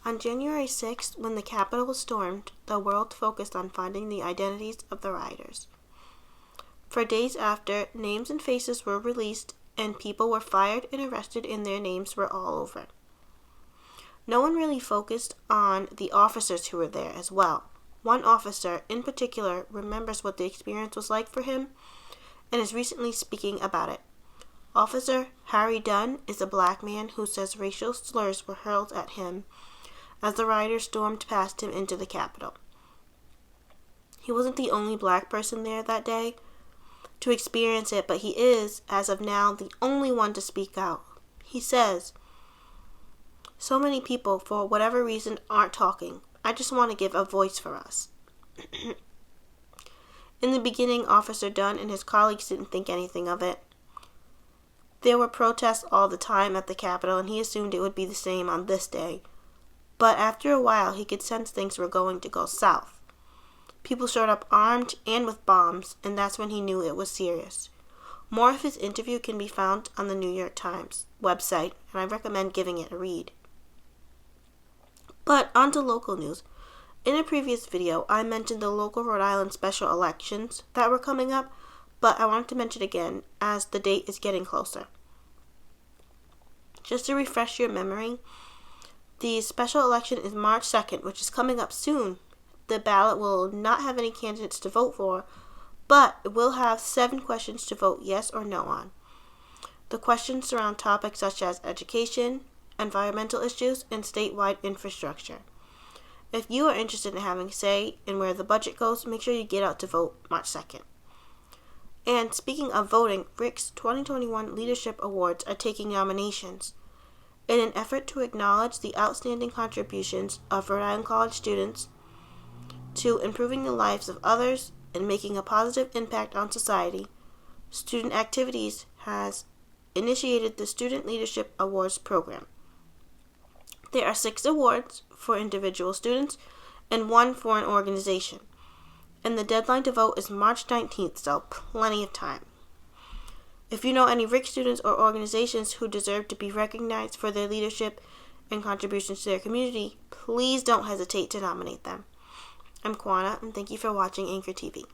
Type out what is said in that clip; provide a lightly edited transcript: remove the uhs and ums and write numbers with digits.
On January 6th, when the Capitol was stormed, the world focused on finding the identities of the rioters. For days after, names and faces were released, and people were fired and arrested, and their names were all over. No one really focused on the officers who were there as well. One officer, in particular, remembers what the experience was like for him and is recently speaking about it. Officer Harry Dunn is a black man who says racial slurs were hurled at him as the rioters stormed past him into the Capitol. He wasn't the only black person there that day to experience it, but he is, as of now, the only one to speak out. He says, "So many people, for whatever reason, aren't talking. I just want to give a voice for us." In the beginning, Officer Dunn and his colleagues didn't think anything of it. There were protests all the time at the Capitol, and he assumed it would be the same on this day. But after a while, he could sense things were going to go south. People showed up armed and with bombs, and that's when he knew it was serious. More of his interview can be found on the New York Times website, and I recommend giving it a read. But on to local news. In a previous video, I mentioned the local Rhode Island special elections that were coming up, but I wanted to mention again as the date is getting closer. Just to refresh your memory, the special election is March 2nd, which is coming up soon. The ballot will not have any candidates to vote for, but it will have 7 questions to vote yes or no on. The questions surround topics such as education, environmental issues, and statewide infrastructure. If you are interested in having say in where the budget goes, make sure you get out to vote March 2nd. And speaking of voting, Rick's 2021 Leadership Awards are taking nominations. In an effort to acknowledge the outstanding contributions of Rhode Island College students to improving the lives of others and making a positive impact on society, Student Activities has initiated the Student Leadership Awards program. There are 6 awards for individual students and 1 for an organization. And the deadline to vote is March 19th, so plenty of time. If you know any RIC students or organizations who deserve to be recognized for their leadership and contributions to their community, please don't hesitate to nominate them. I'm Kwana, and thank you for watching Anchor TV.